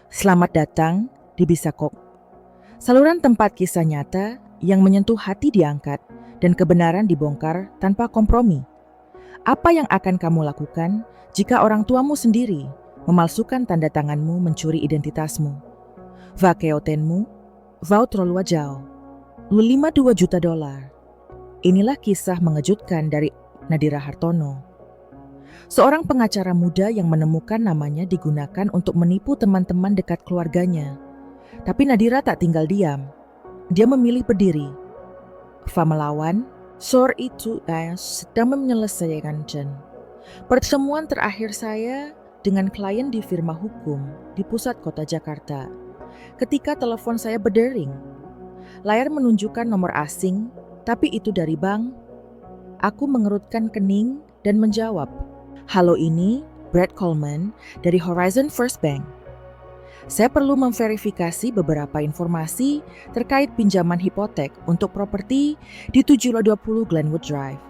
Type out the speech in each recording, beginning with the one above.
Selamat datang di Bisakok, saluran tempat kisah nyata yang menyentuh hati diangkat dan kebenaran dibongkar tanpa kompromi. Apa yang akan kamu lakukan jika orang tuamu sendiri memalsukan tanda tanganmu mencuri identitasmu? Vakeotenmu, Vautrol Wajao, $52 juta. Inilah kisah mengejutkan dari Nadira Hartono. Seorang pengacara muda yang menemukan namanya digunakan untuk menipu teman-teman dekat keluarganya. Tapi Nadira tak tinggal diam. Dia memilih berdiri. Fa melawan, sore itu saya sedang menyelesaikan pertemuan terakhir saya dengan klien di firma hukum di pusat kota Jakarta. Ketika telepon saya berdering, layar menunjukkan nomor asing, tapi itu dari bank. Aku mengerutkan kening dan menjawab, "Halo, ini Brad Coleman dari Horizon First Bank. Saya perlu memverifikasi beberapa informasi terkait pinjaman hipotek untuk properti di 720 Glenwood Drive."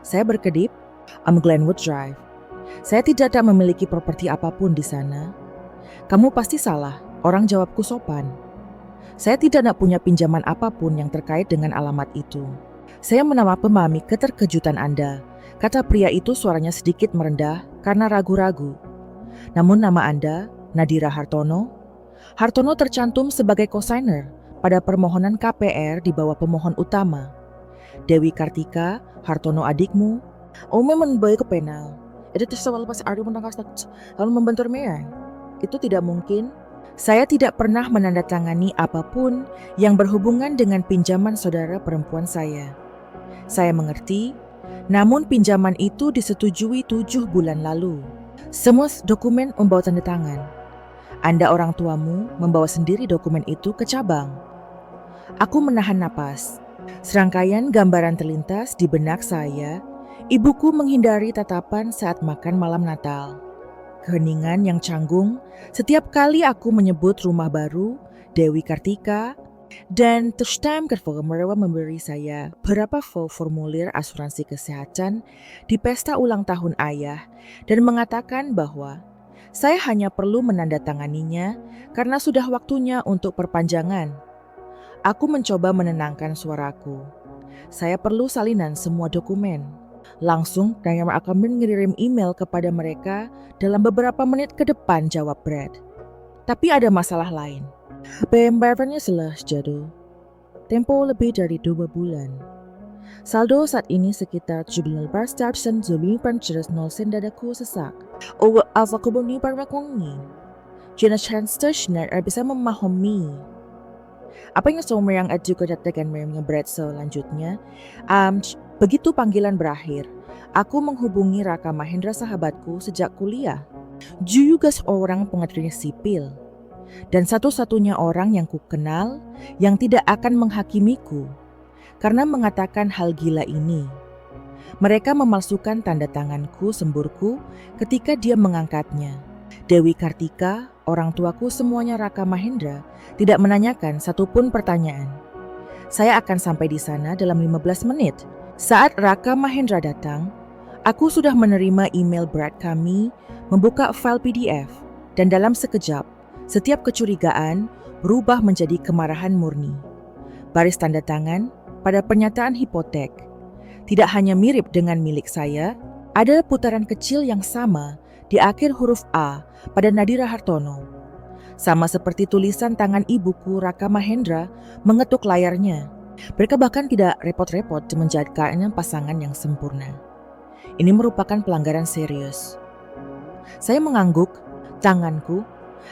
Saya berkedip, Glenwood Drive. Saya tidak memiliki properti apapun di sana." "Kamu pasti salah," orang jawabku sopan. "Saya tidak punya pinjaman apapun yang terkait dengan alamat itu." "Saya memahami keterkejutan Anda," kata pria itu, suaranya sedikit merendah karena ragu-ragu. "Namun nama Anda, Nadira Hartono. Hartono tercantum sebagai cosigner pada permohonan KPR di bawah pemohon utama. Dewi Kartika, Hartono adikmu, memang baik ke penal. Itu selalu pas ada menangkas lalu membentur merah. Itu tidak mungkin. Saya tidak pernah menandatangani apapun yang berhubungan dengan pinjaman saudara perempuan saya. Saya mengerti, namun pinjaman itu disetujui 7 bulan lalu. Semua dokumen membawa tanda tangan. Anda orang tuamu membawa sendiri dokumen itu ke cabang." Aku menahan napas. Serangkaian gambaran terlintas di benak saya. Ibuku menghindari tatapan saat makan malam Natal. Keheningan yang canggung setiap kali aku menyebut rumah baru, Dewi Kartika, dan Testam mereka memberi saya beberapa formulir asuransi kesehatan di pesta ulang tahun ayah dan mengatakan bahwa saya hanya perlu menandatanganinya karena sudah waktunya untuk perpanjangan. Aku mencoba menenangkan suaraku. Saya perlu salinan semua dokumen. Langsung saya akan mengirim email kepada mereka dalam beberapa menit ke depan, jawab Brad. Tapi ada masalah lain. Pembayarannya telah jatuh. Tempo lebih dari 2 bulan. Saldo saat ini sekitar 17% zombie panceres 0 sen dadaku sesak. Apa kubuni parmakungi? Jenis Chanster bisa memahami. Apa yang yang juga katakan memang Brad selanjutnya? Begitu panggilan berakhir, aku menghubungi Raka Mahendra, sahabatku sejak kuliah. Juga seorang pengacara sipil. Dan satu-satunya orang yang kukenal yang tidak akan menghakimiku karena mengatakan hal gila ini. Mereka memalsukan tanda tanganku semburku ketika dia mengangkatnya. Dewi Kartika, orang tuaku, semuanya Raka Mahendra tidak menanyakan satupun pertanyaan. Saya akan sampai di sana dalam 15 menit. Saat Raka Mahendra datang, aku sudah menerima email Brad. Kami membuka file PDF dan dalam sekejap setiap kecurigaan berubah menjadi kemarahan murni. Baris tanda tangan pada pernyataan hipotek tidak hanya mirip dengan milik saya, ada putaran kecil yang sama di akhir huruf A pada Nadira Hartono. Sama seperti tulisan tangan ibuku, Raka Mahendra mengetuk layarnya. Mereka bahkan tidak repot-repot menjadikannya pasangan yang sempurna. Ini merupakan pelanggaran serius. Saya mengangguk, tanganku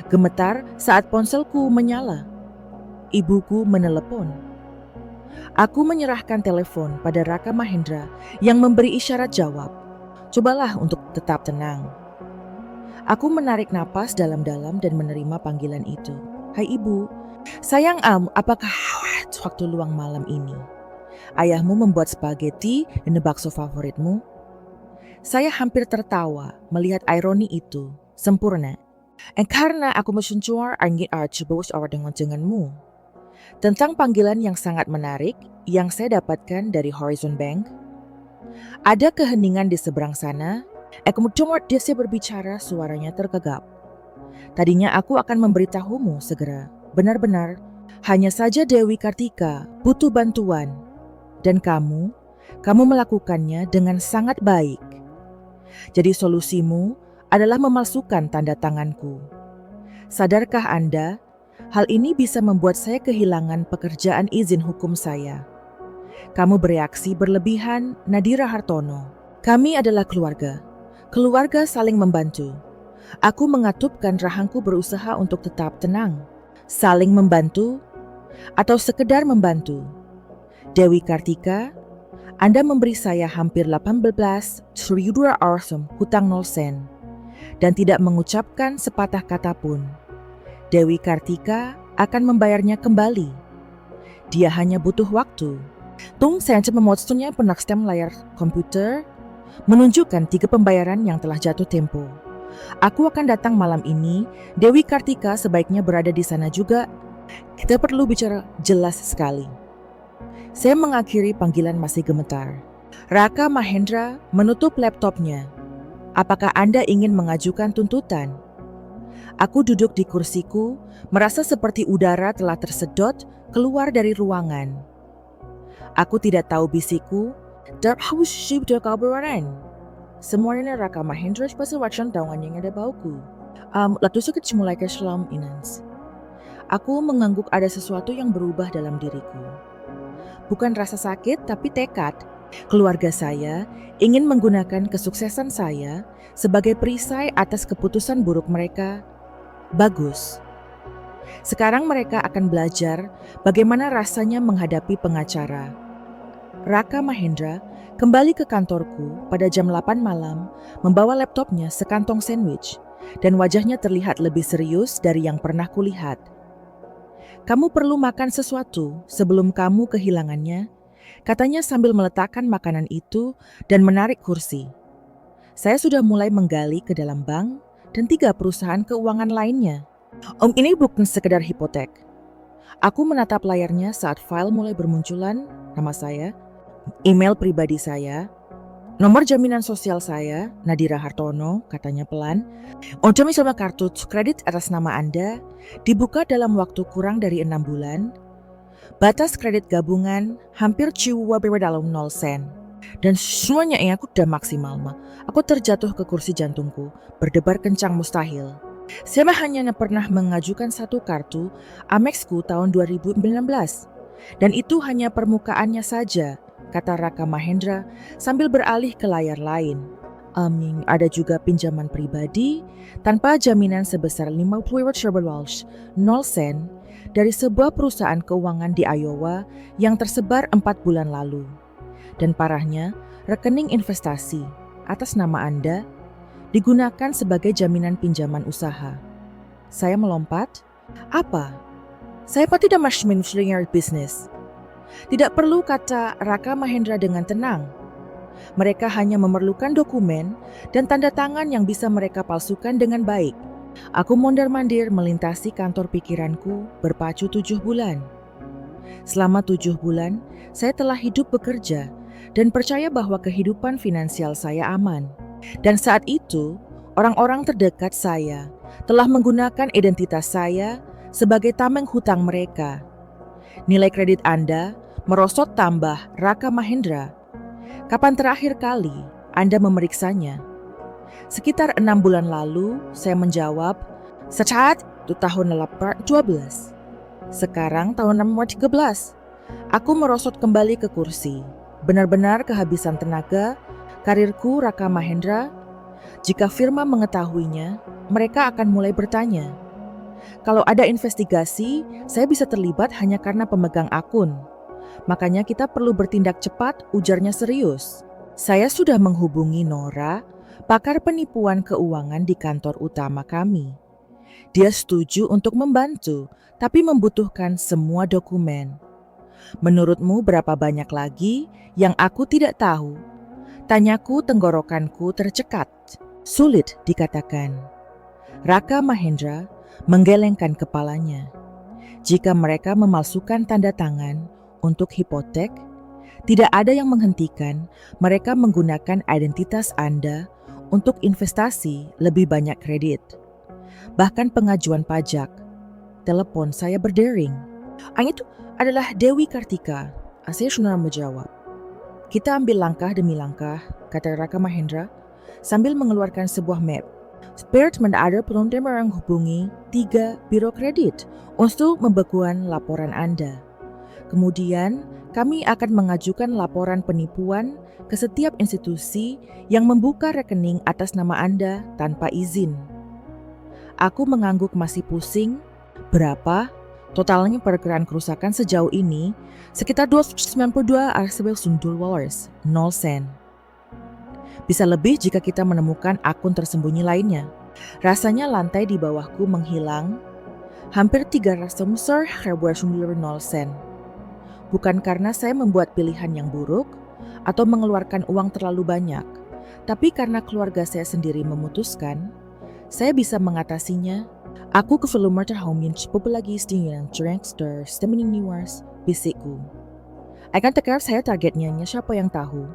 gemetar saat ponselku menyala. Ibuku menelepon. Aku menyerahkan telepon pada Raka Mahendra yang memberi isyarat jawab. Cobalah untuk tetap tenang. Aku menarik napas dalam-dalam dan menerima panggilan itu. "Hai Ibu, sayang apakah waktu luang malam ini? Ayahmu membuat spaghetti dan bakso favoritmu?" Saya hampir tertawa melihat ironi itu. Sempurna. Karena aku mencuar angin coba denganmu. Tentang panggilan yang sangat menarik yang saya dapatkan dari Horizon Bank. Ada keheningan di seberang sana. Kemudian dia berbicara, suaranya tergagap. Tadinya aku akan memberitahumu segera. Benar-benar, hanya saja Dewi Kartika butuh bantuan. Dan kamu melakukannya dengan sangat baik. Jadi solusimu adalah memalsukan tanda tanganku. Sadarkah Anda, hal ini bisa membuat saya kehilangan pekerjaan izin hukum saya. Kamu bereaksi berlebihan, Nadira Hartono. Kami adalah keluarga. Keluarga saling membantu. Aku mengatupkan rahangku berusaha untuk tetap tenang. Saling membantu atau sekedar membantu. Dewi Kartika, Anda memberi saya hampir 18 triliun hutang 0 sen dan tidak mengucapkan sepatah kata pun. Dewi Kartika akan membayarnya kembali. Dia hanya butuh waktu. Tung Sen memotongnya penakstem layar komputer menunjukkan 3 pembayaran yang telah jatuh tempo. Aku akan datang malam ini. Dewi Kartika sebaiknya berada di sana juga. Kita perlu bicara jelas sekali. Saya mengakhiri panggilan masih gemetar. Raka Mahendra menutup laptopnya. Apakah Anda ingin mengajukan tuntutan? Aku duduk di kursiku, merasa seperti udara telah tersedot keluar dari ruangan. Aku tidak tahu bisiku. Semuanya Raka Mahendra pasti wacan tawangan yang ada bauku. Lalu sakit mulai ke selam inans. Aku mengangguk ada sesuatu yang berubah dalam diriku. Bukan rasa sakit, tapi tekad. Keluarga saya ingin menggunakan kesuksesan saya sebagai perisai atas keputusan buruk mereka. Bagus. Sekarang mereka akan belajar bagaimana rasanya menghadapi pengacara. Raka Mahendra kembali ke kantorku pada jam 8 malam, membawa laptopnya sekantong sandwich, dan wajahnya terlihat lebih serius dari yang pernah kulihat. Kamu perlu makan sesuatu sebelum kamu kehilangannya, katanya sambil meletakkan makanan itu dan menarik kursi. Saya sudah mulai menggali ke dalam bank dan 3 perusahaan keuangan lainnya. Ini bukan sekedar hipotek. Aku menatap layarnya saat file mulai bermunculan, nama saya, email pribadi saya, nomor jaminan sosial saya, Nadira Hartono, katanya pelan. Untuk misalnya kartu kredit atas nama Anda dibuka dalam waktu kurang dari 6 bulan. Batas kredit gabungan hampir ciwa dalam 0 sen. Dan semuanya yang aku udah maksimal mah. Aku terjatuh ke kursi jantungku, berdebar kencang mustahil. Saya hanya pernah mengajukan 1 kartu Amexku tahun 2019. Dan itu hanya permukaannya saja, kata Raka Mahendra sambil beralih ke layar lain. Ada juga pinjaman pribadi tanpa jaminan sebesar 50 Walsh 0 sen dari sebuah perusahaan keuangan di Iowa yang tersebar 4 bulan lalu. Dan parahnya, rekening investasi atas nama Anda digunakan sebagai jaminan pinjaman usaha. Saya melompat. Apa? Saya tidak mendengar bisnis. Tidak perlu, kata Raka Mahendra dengan tenang. Mereka hanya memerlukan dokumen dan tanda tangan yang bisa mereka palsukan dengan baik. Aku mondar-mandir melintasi kantor pikiranku berpacu 7 bulan. Selama 7 bulan, saya telah hidup bekerja dan percaya bahwa kehidupan finansial saya aman. Dan saat itu, orang-orang terdekat saya telah menggunakan identitas saya sebagai tameng hutang mereka. Nilai kredit Anda merosot tambah, Raka Mahendra. Kapan terakhir kali Anda memeriksanya? Sekitar 6 bulan lalu, saya menjawab, secaat itu tahun 2012. Sekarang tahun 2013. Aku merosot kembali ke kursi. Benar-benar kehabisan tenaga, karirku Raka Mahendra. Jika firma mengetahuinya, mereka akan mulai bertanya. Kalau ada investigasi, saya bisa terlibat hanya karena pemegang akun. Makanya kita perlu bertindak cepat, ujarnya serius. Saya sudah menghubungi Nora, pakar penipuan keuangan di kantor utama kami. Dia setuju untuk membantu, tapi membutuhkan semua dokumen. Menurutmu berapa banyak lagi yang aku tidak tahu? Tanyaku, tenggorokanku tercekat. Sulit dikatakan. Raka Mahendra menggelengkan kepalanya. Jika mereka memalsukan tanda tangan untuk hipotek, tidak ada yang menghentikan mereka menggunakan identitas Anda untuk investasi lebih banyak kredit. bahkan pengajuan pajak. Telepon saya berdering. Itu adalah Dewi Kartika. Saya sudah menjawab. Kita ambil langkah demi langkah, kata Raka Mahendra, sambil mengeluarkan sebuah map. Spirit ada penonton menghubungi 3 biro kredit untuk pembekuan laporan Anda. Kemudian, kami akan mengajukan laporan penipuan ke setiap institusi yang membuka rekening atas nama Anda tanpa izin. Aku mengangguk masih pusing. Berapa? Totalnya perkiraan kerusakan sejauh ini sekitar 292 $0 sen. Bisa lebih jika kita menemukan akun tersembunyi lainnya. Rasanya lantai di bawahku menghilang. Hampir 300 sen. Bukan karena saya membuat pilihan yang buruk atau mengeluarkan uang terlalu banyak, tapi karena keluarga saya sendiri memutuskan, saya bisa mengatasinya. Aku kefelumar terhomien populagi dengan Trankster Stemini Niwas bisikku. Akan tekar saya targetnya siapa yang tahu,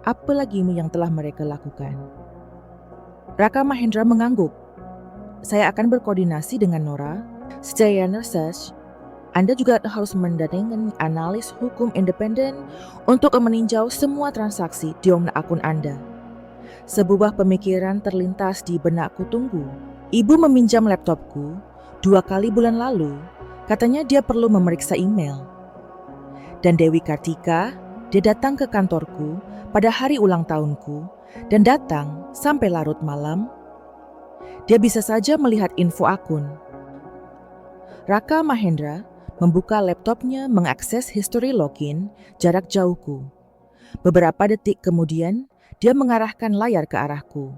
apalagi yang telah mereka lakukan. Raka Mahendra mengangguk. Saya akan berkoordinasi dengan Nora. Secara research, Anda juga harus mendatangkan analis hukum independen untuk meninjau semua transaksi di akun Anda. Sebuah pemikiran terlintas di benakku. Tunggu. Ibu meminjam laptopku 2 kali bulan lalu. Katanya dia perlu memeriksa email. Dan Dewi Kartika, dia datang ke kantorku pada hari ulang tahunku dan datang sampai larut malam. Dia bisa saja melihat info akun. Raka Mahendra membuka laptopnya mengakses history login jarak jauhku. Beberapa detik kemudian, dia mengarahkan layar ke arahku.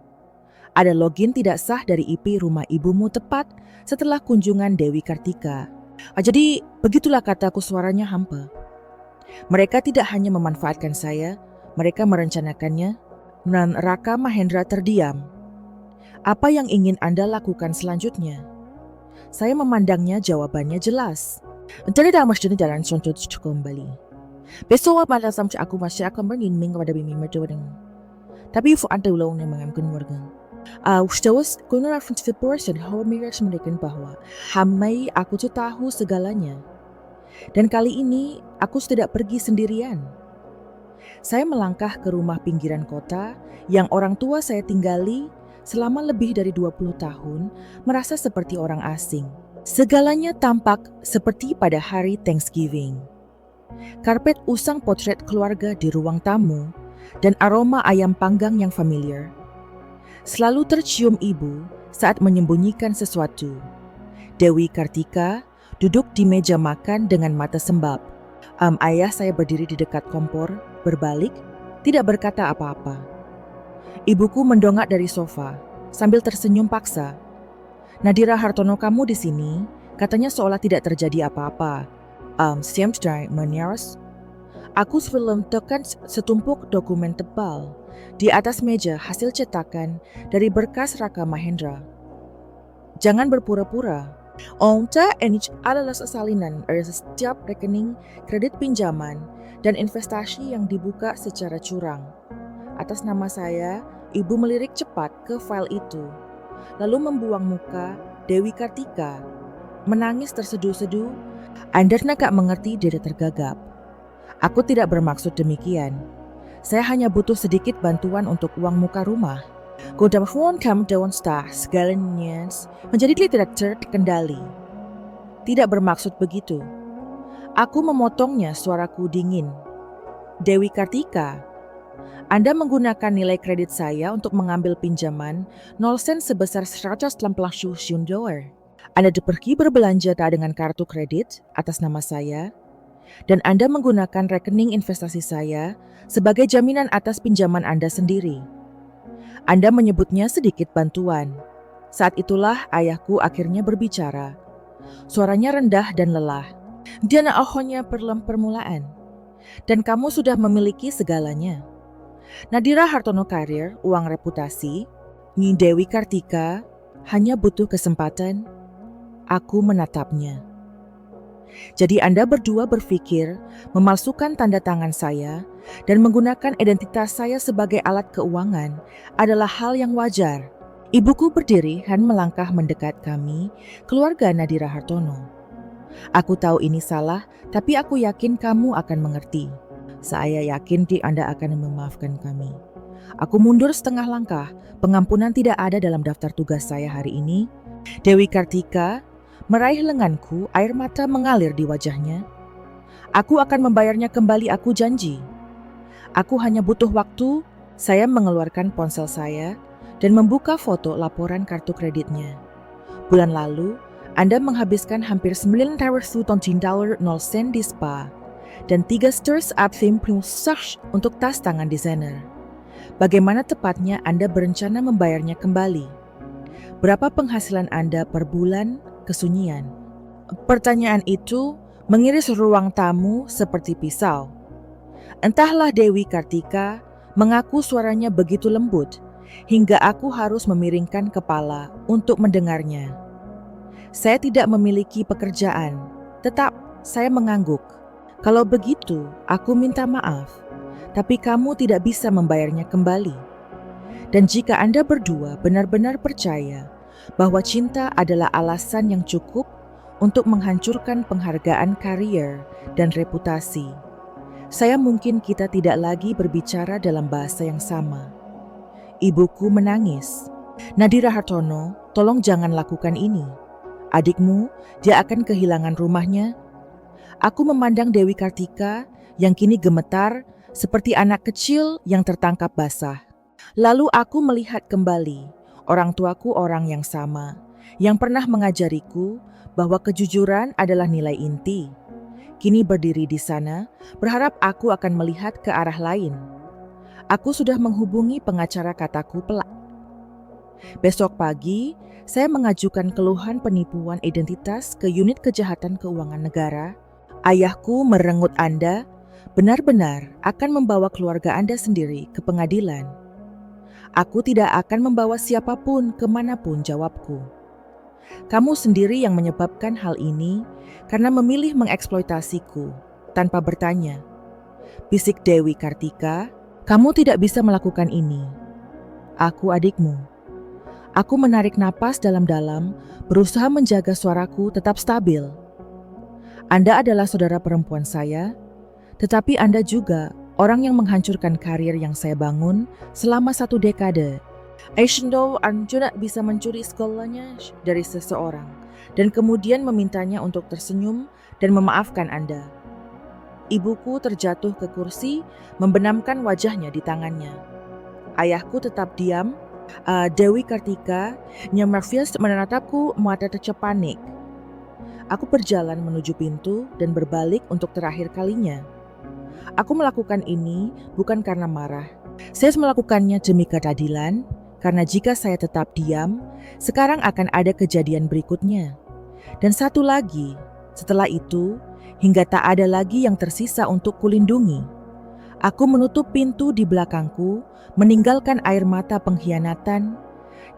Ada login tidak sah dari IP rumah ibumu tepat setelah kunjungan Dewi Kartika. Jadi begitulah, kataku, suaranya hampa. Mereka tidak hanya memanfaatkan saya, mereka merencanakannya. Dan Raka Mahendra terdiam. Apa yang ingin Anda lakukan selanjutnya? Saya memandangnya, jawabannya jelas. Mencari dalam masjid jalan contoh kembali. Besok malam aku masih akan bergiming kepada bimi mertua. Tapi fu Anda ulang yang mengamkan warga. Ustawas kuno reference person how miras mereka bahwa hamai aku tuh tahu segalanya. Dan kali ini aku tidak pergi sendirian. Saya melangkah ke rumah pinggiran kota yang orang tua saya tinggali selama lebih dari 20 tahun, merasa seperti orang asing. Segalanya tampak seperti pada hari Thanksgiving. Karpet usang potret keluarga di ruang tamu dan aroma ayam panggang yang familiar selalu tercium ibu saat menyembunyikan sesuatu. Dewi Kartika duduk di meja makan dengan mata sembab. Ayah saya berdiri di dekat kompor, berbalik, tidak berkata apa-apa. Ibuku mendongak dari sofa sambil tersenyum paksa. Nadira Hartono, kamu di sini, katanya seolah tidak terjadi apa-apa. Siamstrai menyaras. Aku sebelum tekan setumpuk dokumen tebal di atas meja hasil cetakan dari berkas Raka Mahendra. Jangan berpura-pura. Onta Enich adalah salinan dari setiap rekening kredit pinjaman dan investasi yang dibuka secara curang. Atas nama saya, ibu melirik cepat ke file itu, lalu membuang muka. Dewi Kartika menangis terseduh-seduh. Anda gak mengerti, dia tergagap. Aku tidak bermaksud demikian. Saya hanya butuh sedikit bantuan untuk uang muka rumah. Godamfon kam daun star segalanya menjadi tidak terkendali. Tidak bermaksud begitu. Aku memotongnya, suaraku dingin. Dewi Kartika, Anda menggunakan nilai kredit saya untuk mengambil pinjaman 0 sen sebesar $180. Anda pergi berbelanja dengan kartu kredit atas nama saya, dan Anda menggunakan rekening investasi saya sebagai jaminan atas pinjaman Anda sendiri. Anda menyebutnya sedikit bantuan. Saat itulah ayahku akhirnya berbicara. Suaranya rendah dan lelah. Dia hanya permulaan. Dan kamu sudah memiliki segalanya. Nadira Hartono karir, uang reputasi, Dewi Kartika hanya butuh kesempatan. Aku menatapnya. Jadi Anda berdua berpikir memalsukan tanda tangan saya dan menggunakan identitas saya sebagai alat keuangan adalah hal yang wajar. Ibuku berdiri dan melangkah mendekat kami, keluarga Nadira Hartono. Aku tahu ini salah, tapi aku yakin kamu akan mengerti. Saya yakin Anda akan memaafkan kami. Aku mundur setengah langkah, pengampunan tidak ada dalam daftar tugas saya hari ini. Dewi Kartika meraih lenganku, air mata mengalir di wajahnya. Aku akan membayarnya kembali, aku janji. Aku hanya butuh waktu. Saya mengeluarkan ponsel saya dan membuka foto laporan kartu kreditnya. Bulan lalu, Anda menghabiskan hampir $9.00 di spa dan 3 stars at theme search untuk tas tangan desainer. Bagaimana tepatnya Anda berencana membayarnya kembali? Berapa penghasilan Anda per bulan? Kesunyian. Pertanyaan itu mengiris ruang tamu seperti pisau. Entahlah Dewi Kartika mengaku suaranya begitu lembut hingga aku harus memiringkan kepala untuk mendengarnya. Saya tidak memiliki pekerjaan, tetap saya mengangguk. Kalau begitu, aku minta maaf, tapi kamu tidak bisa membayarnya kembali. Dan jika Anda berdua benar-benar percaya bahwa cinta adalah alasan yang cukup untuk menghancurkan penghargaan karier dan reputasi, saya mungkin kita tidak lagi berbicara dalam bahasa yang sama. Ibuku menangis. Nadira Hartono, tolong jangan lakukan ini. Adikmu, dia akan kehilangan rumahnya. Aku memandang Dewi Kartika yang kini gemetar seperti anak kecil yang tertangkap basah. Lalu aku melihat kembali orang tuaku, orang yang sama, yang pernah mengajariku bahwa kejujuran adalah nilai inti. Kini berdiri di sana, berharap aku akan melihat ke arah lain. Aku sudah menghubungi pengacara, kataku pelak. Besok pagi, saya mengajukan keluhan penipuan identitas ke unit kejahatan keuangan negara. Ayahku merenggut, Anda benar-benar akan membawa keluarga Anda sendiri ke pengadilan. Aku tidak akan membawa siapapun kemanapun, jawabku. Kamu sendiri yang menyebabkan hal ini karena memilih mengeksploitasiku tanpa bertanya. Bisik Dewi Kartika, kamu tidak bisa melakukan ini. Aku adikmu. Aku menarik napas dalam-dalam, berusaha menjaga suaraku tetap stabil. Anda adalah saudara perempuan saya, tetapi Anda juga orang yang menghancurkan karir yang saya bangun selama 1 dekade. Aishendo Arjuna bisa mencuri segalanya dari seseorang dan kemudian memintanya untuk tersenyum dan memaafkan Anda. Ibuku terjatuh ke kursi, membenamkan wajahnya di tangannya. Ayahku tetap diam. Dewi Kartika Marvias menatapku, mata tercep panik. Aku berjalan menuju pintu dan berbalik untuk terakhir kalinya. Aku melakukan ini bukan karena marah. Saya melakukannya demi keadilan. Karena jika saya tetap diam, sekarang akan ada kejadian berikutnya. Dan satu lagi, setelah itu, hingga tak ada lagi yang tersisa untuk kulindungi. Aku menutup pintu di belakangku, meninggalkan air mata pengkhianatan,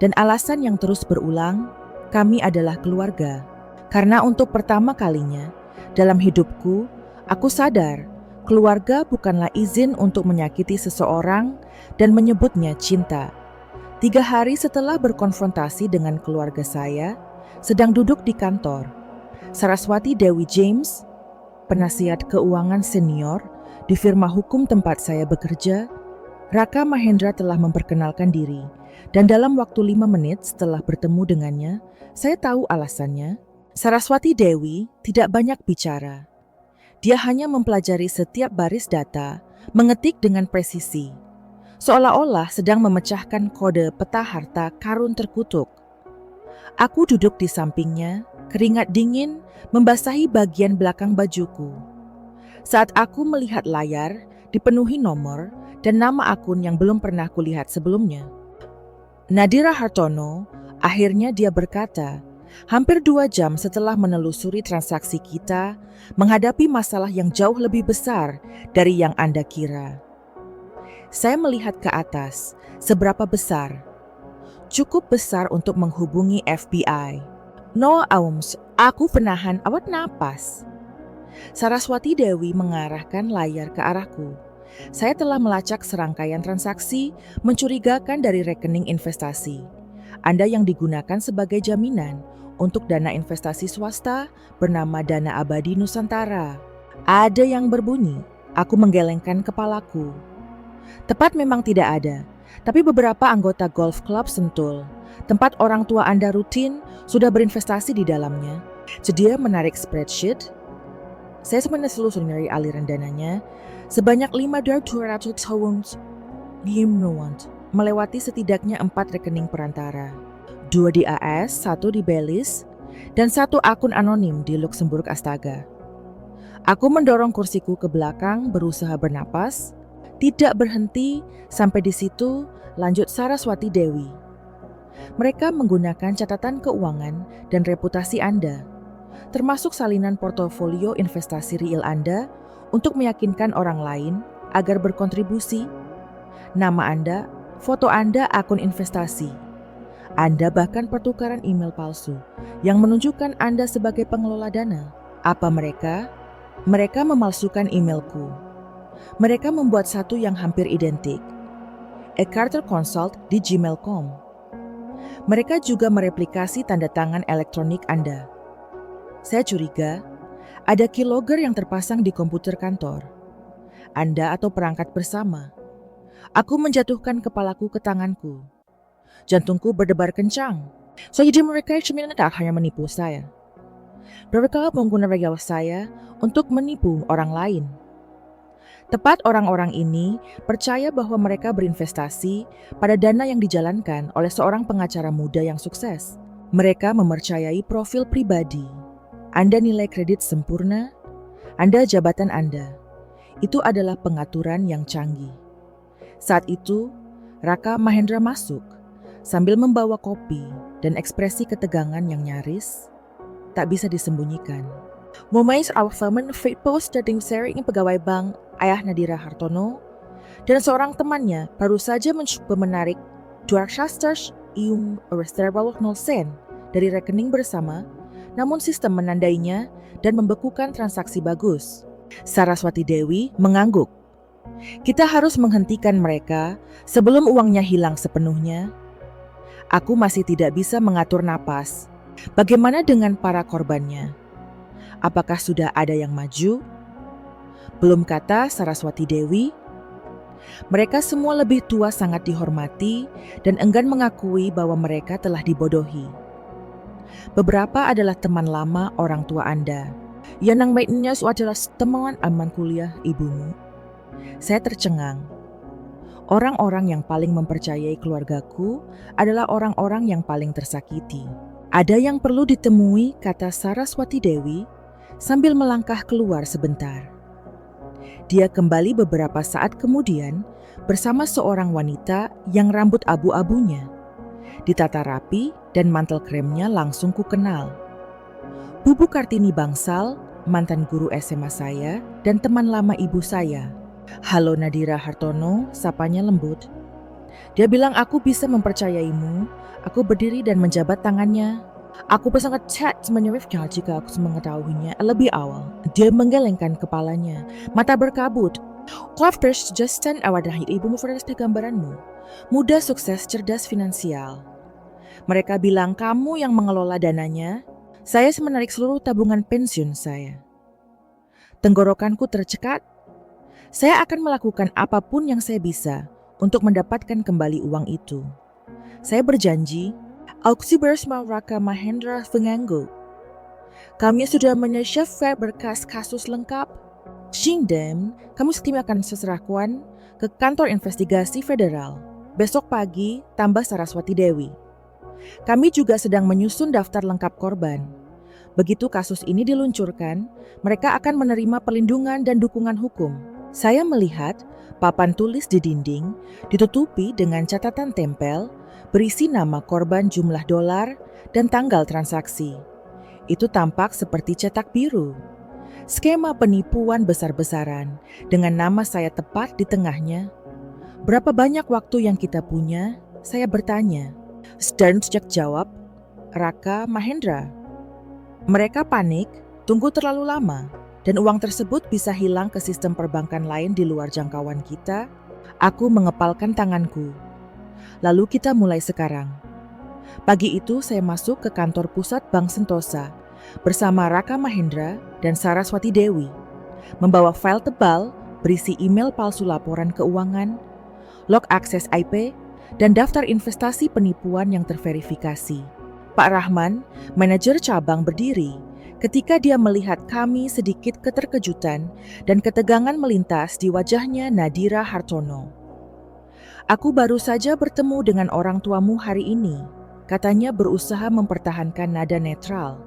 dan alasan yang terus berulang, kami adalah keluarga. Karena untuk pertama kalinya, dalam hidupku, aku sadar, keluarga bukanlah izin untuk menyakiti seseorang dan menyebutnya cinta. 3 hari setelah berkonfrontasi dengan keluarga saya, sedang duduk di kantor, Saraswati Dewi James, penasihat keuangan senior di firma hukum tempat saya bekerja, Raka Mahendra telah memperkenalkan diri, dan dalam waktu 5 menit setelah bertemu dengannya, saya tahu alasannya. Saraswati Dewi tidak banyak bicara. Dia hanya mempelajari setiap baris data, mengetik dengan presisi, seolah-olah sedang memecahkan kode peta harta karun terkutuk. Aku duduk di sampingnya, keringat dingin membasahi bagian belakang bajuku. Saat aku melihat layar, dipenuhi nomor dan nama akun yang belum pernah kulihat sebelumnya. Nadira Hartono, akhirnya dia berkata, hampir 2 jam setelah menelusuri transaksi kita, menghadapi masalah yang jauh lebih besar dari yang Anda kira. Saya melihat ke atas, seberapa besar? Cukup besar untuk menghubungi FBI. No Aums, aku penahan awat napas. Saraswati Dewi mengarahkan layar ke arahku. Saya telah melacak serangkaian transaksi mencurigakan dari rekening investasi. Anda yang digunakan sebagai jaminan untuk dana investasi swasta bernama Dana Abadi Nusantara. Ada yang berbunyi, aku menggelengkan kepalaku. Tepat memang tidak ada, tapi beberapa anggota golf club Sentul, tempat orang tua Anda rutin, sudah berinvestasi di dalamnya. Sedia menarik spreadsheet. Saya sebenarnya selusuri aliran dananya sebanyak 5.200 tahun melewati setidaknya 4 rekening perantara. 2 di AS, 1 di Belize, dan 1 akun anonim di Luxembourg Astaga. Aku mendorong kursiku ke belakang berusaha bernapas, tidak berhenti sampai di situ, lanjut Saraswati Dewi. Mereka menggunakan catatan keuangan dan reputasi Anda, termasuk salinan portofolio investasi real Anda untuk meyakinkan orang lain agar berkontribusi. Nama Anda, foto Anda, akun investasi. Anda bahkan pertukaran email palsu yang menunjukkan Anda sebagai pengelola dana. Apa mereka? Mereka memalsukan emailku. Mereka membuat satu yang hampir identik. @carterconsult di gmail.com. Mereka juga mereplikasi tanda tangan elektronik Anda. Saya curiga ada keylogger yang terpasang di komputer kantor Anda atau perangkat bersama. Aku menjatuhkan kepalaku ke tanganku. Jantungku berdebar kencang. Jadi mereka sebenarnya hanya menipu saya. Mereka menggunakan saya untuk menipu orang lain. Tepat orang-orang ini percaya bahwa mereka berinvestasi pada dana yang dijalankan oleh seorang pengacara muda yang sukses. Mereka mempercayai profil pribadi. Anda nilai kredit sempurna, Anda jabatan Anda. Itu adalah pengaturan yang canggih. Saat itu, Raka Mahendra masuk sambil membawa kopi dan ekspresi ketegangan yang nyaris tak bisa disembunyikan. Momais Alfaman post dating sharing pegawai bank ayah Nadira Hartono dan seorang temannya baru saja mencoba menarik 200 sen dari rekening bersama, namun sistem menandainya dan membekukan transaksi bagus. Saraswati Dewi mengangguk. Kita harus menghentikan mereka sebelum uangnya hilang sepenuhnya. Aku masih tidak bisa mengatur napas. Bagaimana dengan para korbannya? Apakah sudah ada yang maju? Belum, kata Saraswati Dewi. Mereka semua lebih tua, sangat dihormati dan enggan mengakui bahwa mereka telah dibodohi. Beberapa adalah teman lama orang tua Anda. Yang namanya adalah teman aman kuliah ibumu. Saya tercengang. Orang-orang yang paling mempercayai keluargaku adalah orang-orang yang paling tersakiti. Ada yang perlu ditemui, kata Saraswati Dewi sambil melangkah keluar sebentar. Dia kembali beberapa saat kemudian bersama seorang wanita yang rambut abu-abunya ditata rapi dan mantel kremnya langsung kukenal. Bubu Kartini Bangsal, mantan guru SMA saya dan teman lama ibu saya. Halo Nadira Hartono, sapanya lembut. Dia bilang aku bisa mempercayaimu. Aku berdiri dan menjabat tangannya. Aku sangat menyerifnya jika aku mengetahuinya lebih awal. Dia menggelengkan kepalanya, mata berkabut. Clofters Justin awadahi ibumu versi gambaranmu. Muda, sukses, cerdas finansial. Mereka bilang kamu yang mengelola dananya. Saya menarik seluruh tabungan pensiun saya. Tenggorokanku tercekat. Saya akan melakukan apapun yang saya bisa untuk mendapatkan kembali uang itu. Saya berjanji. Auksi bersama Raka Mahendra mengangguk. Kami sudah menyiapkan berkas kasus lengkap. Shingdem, kamu akan seserahkan ke kantor investigasi federal. Besok pagi, tambah Saraswati Dewi. Kami juga sedang menyusun daftar lengkap korban. Begitu kasus ini diluncurkan, mereka akan menerima perlindungan dan dukungan hukum. Saya melihat papan tulis di dinding ditutupi dengan catatan tempel berisi nama korban, jumlah dolar, dan tanggal transaksi. Itu tampak seperti cetak biru. Skema penipuan besar-besaran dengan nama saya tepat di tengahnya. Berapa banyak waktu yang kita punya? Saya bertanya. Stern sejak jawab, Raka Mahendra. Mereka panik, tunggu terlalu lama, dan uang tersebut bisa hilang ke sistem perbankan lain di luar jangkauan kita. Aku mengepalkan tanganku. Lalu kita mulai sekarang. Pagi itu saya masuk ke kantor pusat Bank Sentosa bersama Raka Mahendra dan Saraswati Dewi, membawa file tebal berisi email palsu laporan keuangan, log akses IP, dan daftar investasi penipuan yang terverifikasi. Pak Rahman, manajer cabang, berdiri ketika dia melihat kami. Sedikit keterkejutan dan ketegangan melintas di wajahnya Nadira Hartono. "Aku baru saja bertemu dengan orang tuamu hari ini," katanya berusaha mempertahankan nada netral.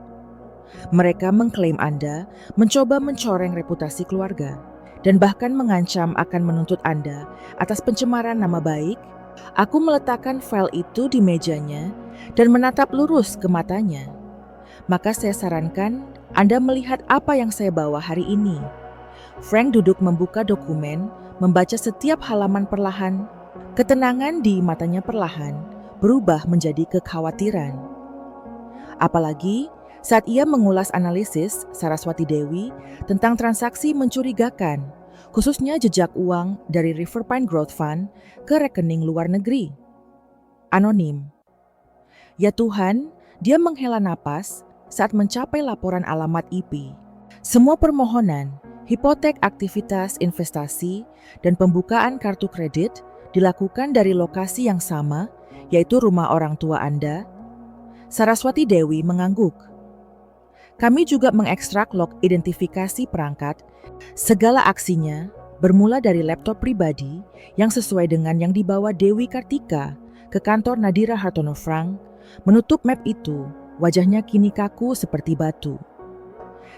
"Mereka mengklaim Anda mencoba mencoreng reputasi keluarga dan bahkan mengancam akan menuntut Anda atas pencemaran nama baik." Aku meletakkan file itu di mejanya dan menatap lurus ke matanya. "Maka saya sarankan Anda melihat apa yang saya bawa hari ini." Frank duduk membuka dokumen, membaca setiap halaman perlahan. Ketenangan di matanya perlahan berubah menjadi kekhawatiran. Apalagi saat ia mengulas analisis Saraswati Dewi tentang transaksi mencurigakan, khususnya jejak uang dari Riverpine Growth Fund ke rekening luar negeri. Anonim. Ya Tuhan, dia menghela napas saat mencapai laporan alamat IP. Semua permohonan, hipotek aktivitas investasi, dan pembukaan kartu kredit dilakukan dari lokasi yang sama, yaitu rumah orang tua Anda. Saraswati Dewi mengangguk. Kami juga mengekstrak log identifikasi perangkat. Segala aksinya bermula dari laptop pribadi yang sesuai dengan yang dibawa Dewi Kartika ke kantor Nadira Hartono. Frank menutup map itu, wajahnya kini kaku seperti batu.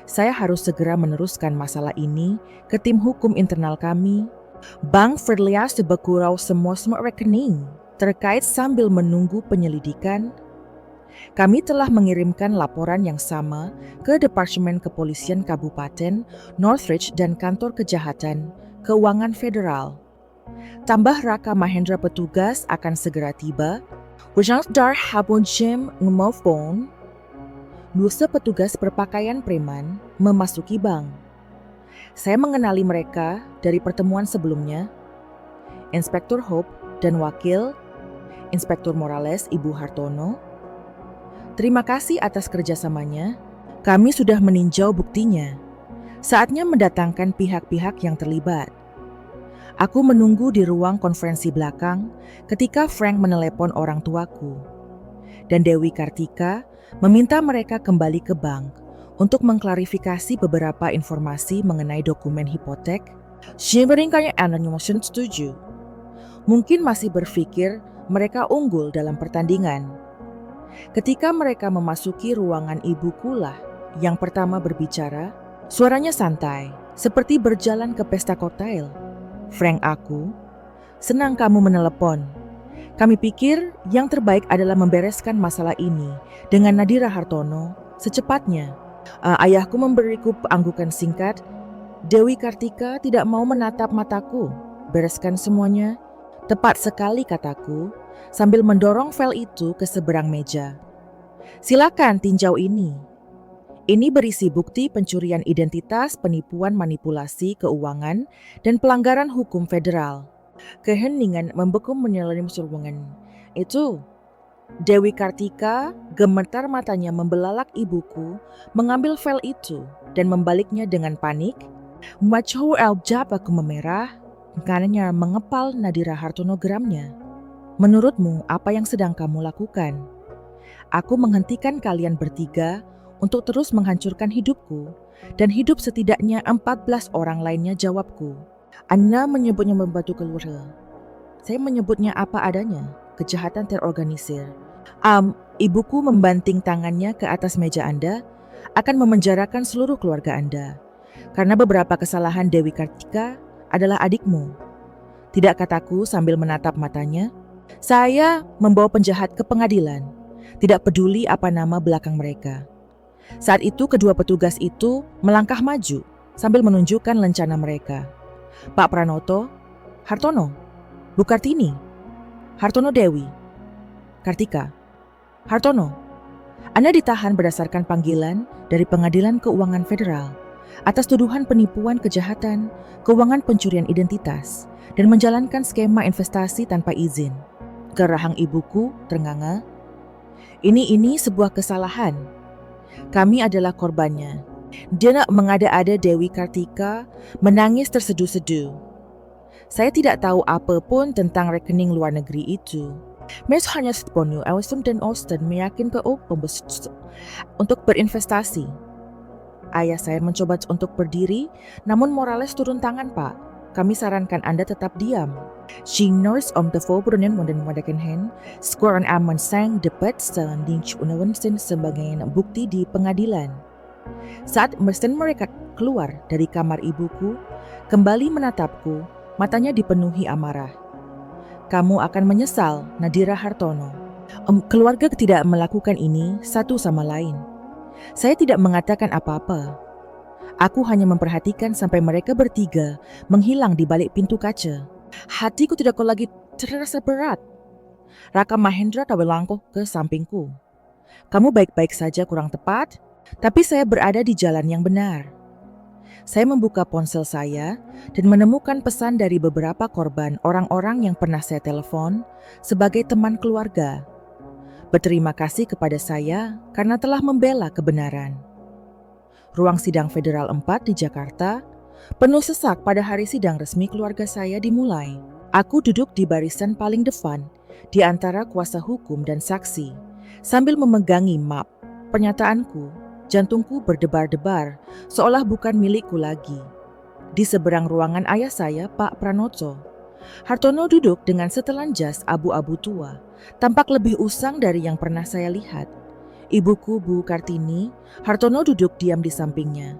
"Saya harus segera meneruskan masalah ini ke tim hukum internal kami. Bank Firlias Sebekurau semua rekening terkait sambil menunggu penyelidikan. Kami telah mengirimkan laporan yang sama ke Departemen Kepolisian Kabupaten Northridge dan Kantor Kejahatan Keuangan Federal. Tambah Raka Mahendra, petugas akan segera tiba. Wajang dar habon jim ngemofon." Dua petugas berpakaian preman memasuki bank. Saya mengenali mereka dari pertemuan sebelumnya. Inspektur Hope dan Wakil Inspektur Morales, Ibu Hartono. Terima kasih atas kerjasamanya. Kami sudah meninjau buktinya. Saatnya mendatangkan pihak-pihak yang terlibat. Aku menunggu di ruang konferensi belakang ketika Frank menelepon orang tuaku. Dan Dewi Kartika meminta mereka kembali ke bank untuk mengklarifikasi beberapa informasi mengenai dokumen hipotek. Sebenarnya Anonymous setuju. Mungkin masih berpikir mereka unggul dalam pertandingan. Ketika mereka memasuki ruangan, ibukulah yang pertama berbicara. Suaranya santai, seperti berjalan ke pesta koktail. "Frank, aku senang kamu menelepon. Kami pikir yang terbaik adalah membereskan masalah ini dengan Nadira Hartono secepatnya. Ayahku memberiku anggukan singkat. Dewi Kartika tidak mau menatap mataku. Bereskan semuanya." "Tepat sekali," kataku, sambil mendorong file itu ke seberang meja. "Silakan tinjau ini. Ini berisi bukti pencurian identitas, penipuan, manipulasi keuangan, dan pelanggaran hukum federal." Keheningan membeku menyelimuti ruangan itu. Dewi Kartika gemetar, matanya membelalak. Ibuku mengambil file itu dan membaliknya dengan panik. Wajah Aljab aku memerah, karenanya mengepal Nadira Hartono geramnya. "Menurutmu apa yang sedang kamu lakukan?" "Aku menghentikan kalian bertiga untuk terus menghancurkan hidupku dan hidup setidaknya 14 orang lainnya," jawabku. "Anda menyebutnya membantu keluarga. Saya menyebutnya apa adanya, kejahatan terorganisir." Ibuku membanting tangannya ke atas meja. "Anda akan memenjarakan seluruh keluarga Anda karena beberapa kesalahan Dewi Kartika adalah adikmu." "Tidak," kataku sambil menatap matanya. "Saya membawa penjahat ke pengadilan, tidak peduli apa nama belakang mereka." Saat itu kedua petugas itu melangkah maju sambil menunjukkan lencana mereka. "Pak Pranoto, Hartono, Bu Kartini, Hartono Dewi, Kartika, Hartono, Anda ditahan berdasarkan panggilan dari Pengadilan Keuangan Federal atas tuduhan penipuan, kejahatan, keuangan, pencurian identitas, dan menjalankan skema investasi tanpa izin." Gerahang ibuku ternganga. Ini sebuah kesalahan. Kami adalah korbannya. Dia nak mengada-ada Dewi Kartika menangis terseduh-seduh. Saya tidak tahu apa pun tentang rekening luar negeri itu. Mes hanya sepenuh Austin dan Austin meyakinkan untuk berinvestasi. Ayah saya mencoba untuk berdiri, namun Morales turun tangan, Pak. Kami sarankan Anda tetap diam. Singers om de voorbereiding mengadakan square aman sang debat standing unawansin sebagai bukti di pengadilan. Saat mesin mereka keluar dari kamar ibuku, kembali menatapku, matanya dipenuhi amarah. Kamu akan menyesal, Nadira Hartono. Keluarga tidak melakukan ini satu sama lain. Saya tidak mengatakan apa-apa. Aku hanya memperhatikan sampai mereka bertiga menghilang di balik pintu kaca. Hatiku tidak lagi terasa berat. Raka Mahendra terlangkah ke sampingku. Kamu baik-baik saja, kurang tepat, tapi saya berada di jalan yang benar. Saya membuka ponsel saya dan menemukan pesan dari beberapa korban orang-orang yang pernah saya telepon sebagai teman keluarga. Berterima kasih kepada saya karena telah membela kebenaran. Ruang sidang Federal 4 di Jakarta penuh sesak pada hari sidang resmi keluarga saya dimulai. Aku duduk di barisan paling depan di antara kuasa hukum dan saksi. Sambil memegangi map pernyataanku, jantungku berdebar-debar seolah bukan milikku lagi. Di seberang ruangan ayah saya, Pak Pranoto, Hartono duduk dengan setelan jas abu-abu tua, tampak lebih usang dari yang pernah saya lihat. Ibuku, Bu Kartini, Hartono duduk diam di sampingnya.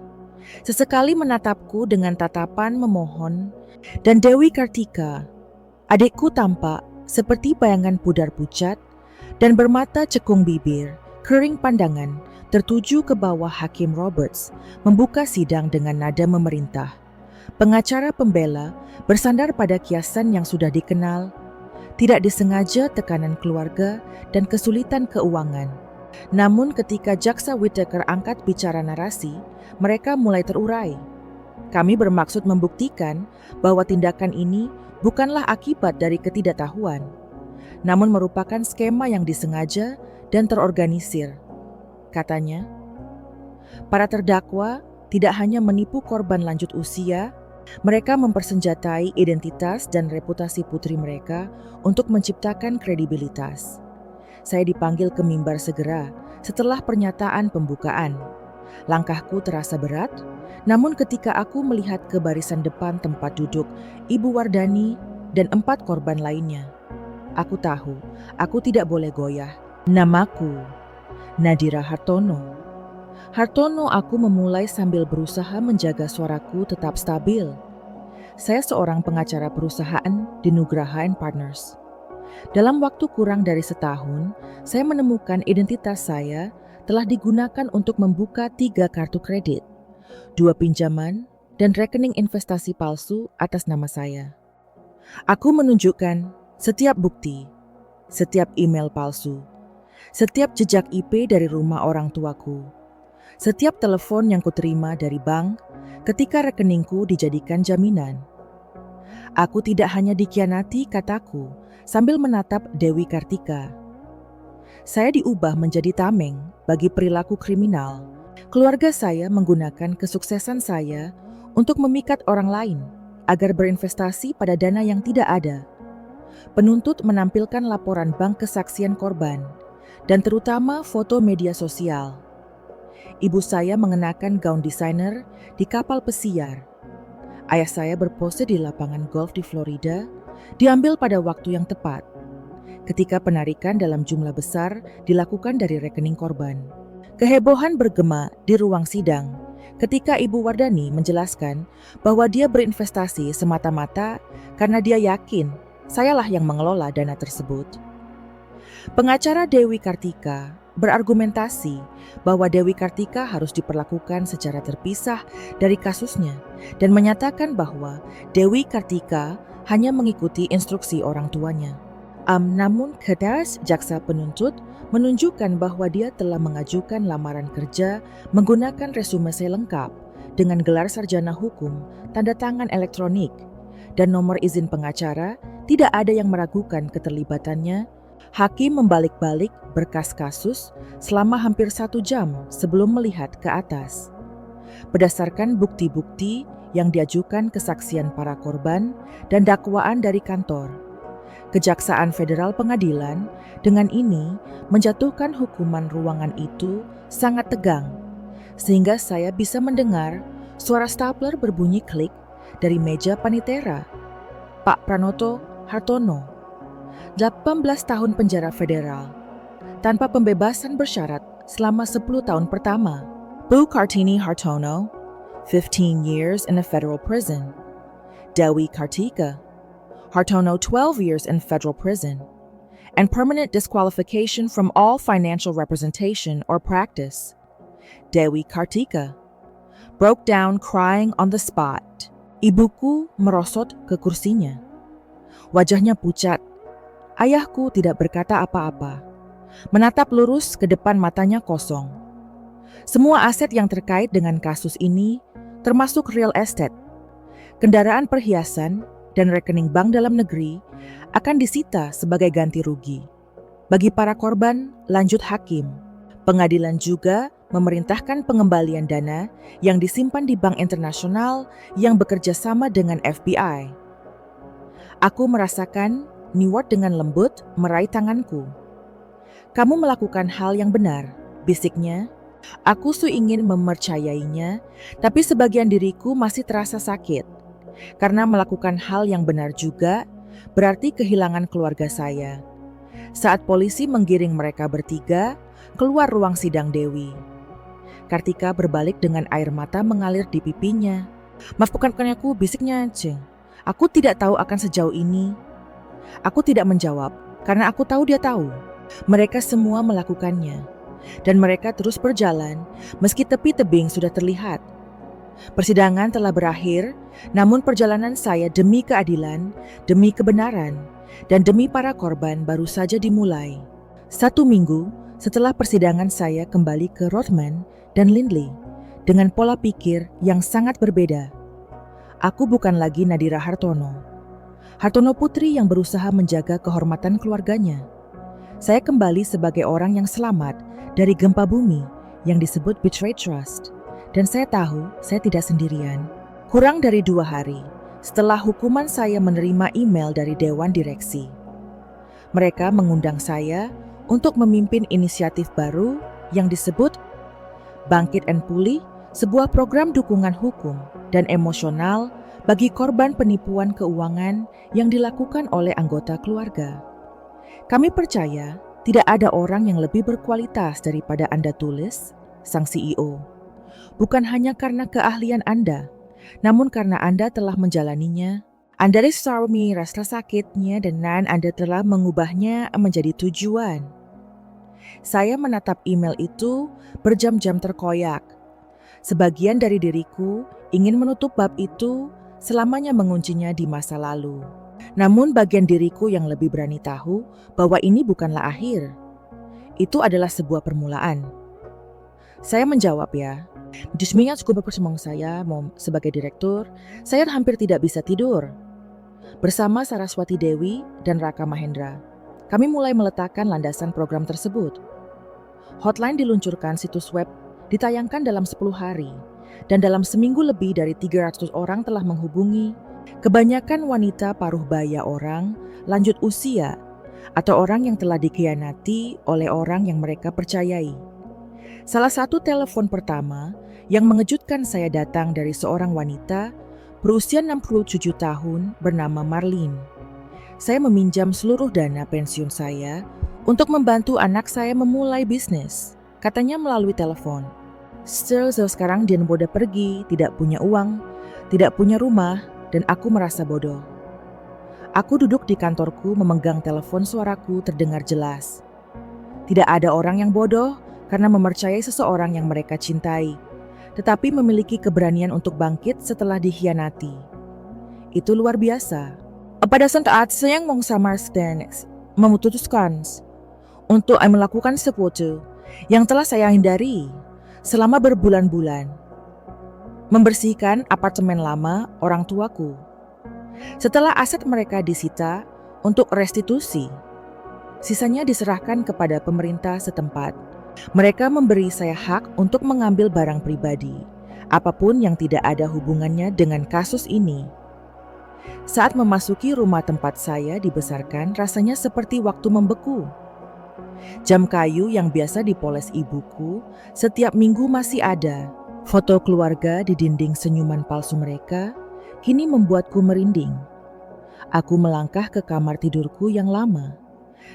Sesekali menatapku dengan tatapan memohon, dan Dewi Kartika, adikku, tampak seperti bayangan pudar pucat dan bermata cekung bibir, kering pandangan, tertuju ke bawah Hakim Roberts, membuka sidang dengan nada memerintah. Pengacara pembela bersandar pada kiasan yang sudah dikenal, tidak disengaja tekanan keluarga dan kesulitan keuangan. Namun ketika jaksa Whittaker angkat bicara narasi, mereka mulai terurai. Kami bermaksud membuktikan bahwa tindakan ini bukanlah akibat dari ketidaktahuan, namun merupakan skema yang disengaja dan terorganisir. Katanya, para terdakwa tidak hanya menipu korban lanjut usia, mereka mempersenjatai identitas dan reputasi putri mereka untuk menciptakan kredibilitas. Saya dipanggil ke mimbar segera setelah pernyataan pembukaan. Langkahku terasa berat, namun ketika aku melihat ke barisan depan tempat duduk Ibu Wardani dan 4 korban lainnya, aku tahu aku tidak boleh goyah. Namaku Nadira Hartono. Hartono, aku memulai sambil berusaha menjaga suaraku tetap stabil. Saya seorang pengacara perusahaan di Nugraha & Partners. Dalam waktu kurang dari setahun, saya menemukan identitas saya telah digunakan untuk membuka 3 kartu kredit, 2 pinjaman, dan rekening investasi palsu atas nama saya. Aku menunjukkan setiap bukti, setiap email palsu, setiap jejak IP dari rumah orang tuaku, setiap telepon yang kuterima dari bank ketika rekeningku dijadikan jaminan. Aku tidak hanya dikhianati, kataku, sambil menatap Dewi Kartika. Saya diubah menjadi tameng bagi perilaku kriminal. Keluarga saya menggunakan kesuksesan saya untuk memikat orang lain agar berinvestasi pada dana yang tidak ada. Penuntut menampilkan laporan bank kesaksian korban dan terutama foto media sosial. Ibu saya mengenakan gaun desainer di kapal pesiar. Ayah saya berpose di lapangan golf di Florida, diambil pada waktu yang tepat, ketika penarikan dalam jumlah besar dilakukan dari rekening korban. Kehebohan bergema di ruang sidang ketika Ibu Wardani menjelaskan bahwa dia berinvestasi semata-mata karena dia yakin sayalah yang mengelola dana tersebut. Pengacara Dewi Kartika berargumentasi bahwa Dewi Kartika harus diperlakukan secara terpisah dari kasusnya dan menyatakan bahwa Dewi Kartika hanya mengikuti instruksi orang tuanya. Namun kedas jaksa penuntut menunjukkan bahwa dia telah mengajukan lamaran kerja menggunakan resume lengkap dengan gelar sarjana hukum, tanda tangan elektronik, dan nomor izin pengacara. Tidak ada yang meragukan keterlibatannya Hakim membalik-balik berkas kasus selama hampir 1 jam sebelum melihat ke atas. Berdasarkan bukti-bukti yang diajukan kesaksian para korban dan dakwaan dari kantor, Kejaksaan Federal Pengadilan dengan ini menjatuhkan hukuman ruangan itu sangat tegang, sehingga saya bisa mendengar suara stapler berbunyi klik dari meja panitera. Pak Pranoto Hartono, 18 tahun penjara federal, tanpa pembebasan bersyarat selama 10 tahun pertama. Bu Kartini Hartono, 15 years in a federal prison. Dewi Kartika Hartono, 12 years in federal prison. And permanent disqualification from all financial representation or practice. Dewi Kartika broke down crying on the spot. Ibuku merosot ke kursinya. Wajahnya pucat. Ayahku tidak berkata apa-apa. Menatap lurus ke depan, matanya kosong. Semua aset yang terkait dengan kasus ini, termasuk real estate, kendaraan perhiasan, dan rekening bank dalam negeri, akan disita sebagai ganti rugi. Bagi para korban, lanjut hakim, pengadilan juga memerintahkan pengembalian dana yang disimpan di bank internasional yang bekerja sama dengan FBI. Aku merasakan Newart dengan lembut meraih tanganku. "Kamu melakukan hal yang benar," bisiknya. Aku ingin mempercayainya, tapi sebagian diriku masih terasa sakit. Karena melakukan hal yang benar juga berarti kehilangan keluarga saya. Saat polisi menggiring mereka bertiga keluar ruang sidang Dewi, Kartika berbalik dengan air mata mengalir di pipinya. "Maaf, bukannya aku," bisiknya, "Ceng. Aku tidak tahu akan sejauh ini." Aku tidak menjawab karena aku tahu dia tahu. Mereka semua melakukannya. Dan mereka terus berjalan meski tepi tebing sudah terlihat. Persidangan telah berakhir, namun perjalanan saya demi keadilan, demi kebenaran, dan demi para korban baru saja dimulai. 1 minggu setelah persidangan, saya kembali ke Rothman dan Lindley dengan pola pikir yang sangat berbeda. Aku bukan lagi Nadira Hartono. Hartono putri yang berusaha menjaga kehormatan keluarganya. Saya kembali sebagai orang yang selamat dari gempa bumi yang disebut betrayed trust. Dan saya tahu saya tidak sendirian. Kurang dari 2 hari setelah hukuman, saya menerima email dari Dewan Direksi. Mereka mengundang saya untuk memimpin inisiatif baru yang disebut Bangkit and Pulih, sebuah program dukungan hukum dan emosional bagi korban penipuan keuangan yang dilakukan oleh anggota keluarga. Kami percaya tidak ada orang yang lebih berkualitas daripada Anda, tulis sang CEO. Bukan hanya karena keahlian Anda, namun karena Anda telah menjalaninya. Anda disarmi rasa sakitnya dan Anda telah mengubahnya menjadi tujuan. Saya menatap email itu berjam-jam terkoyak. Sebagian dari diriku ingin menutup bab itu, selamanya menguncinya di masa lalu. Namun bagian diriku yang lebih berani tahu bahwa ini bukanlah akhir. Itu adalah sebuah permulaan. Saya menjawab, "Ya, di semingat cukup berpersemang saya sebagai direktur, saya hampir tidak bisa tidur." Bersama Saraswati Dewi dan Raka Mahendra, kami mulai meletakkan landasan program tersebut. Hotline diluncurkan, situs web ditayangkan dalam 10 hari, dan dalam seminggu lebih dari 300 orang telah menghubungi. Kebanyakan wanita paruh baya, orang lanjut usia, atau orang yang telah dikhianati oleh orang yang mereka percayai. Salah satu telepon pertama yang mengejutkan saya datang dari seorang wanita berusia 67 tahun bernama Marlene. Saya meminjam seluruh dana pensiun saya untuk membantu anak saya memulai bisnis, katanya melalui telepon. Sekarang dia bodoh pergi, tidak punya uang, tidak punya rumah, dan aku merasa bodoh. Aku duduk di kantorku memegang telepon, suaraku terdengar jelas. Tidak ada orang yang bodoh karena mempercayai seseorang yang mereka cintai, tetapi memiliki keberanian untuk bangkit setelah dikhianati. Itu luar biasa. Pada saat saya memutuskan untuk melakukan sesuatu yang telah saya hindari selama berbulan-bulan, membersihkan apartemen lama orang tuaku. Setelah aset mereka disita untuk restitusi, Sisanya diserahkan kepada pemerintah setempat. Mereka memberi saya hak untuk mengambil barang pribadi, apapun yang tidak ada hubungannya dengan kasus ini. Saat memasuki rumah tempat saya dibesarkan, rasanya seperti waktu membeku. Jam kayu yang biasa dipoles ibuku setiap minggu masih ada. Foto keluarga di dinding senyuman palsu mereka kini membuatku merinding. Aku melangkah ke kamar tidurku yang lama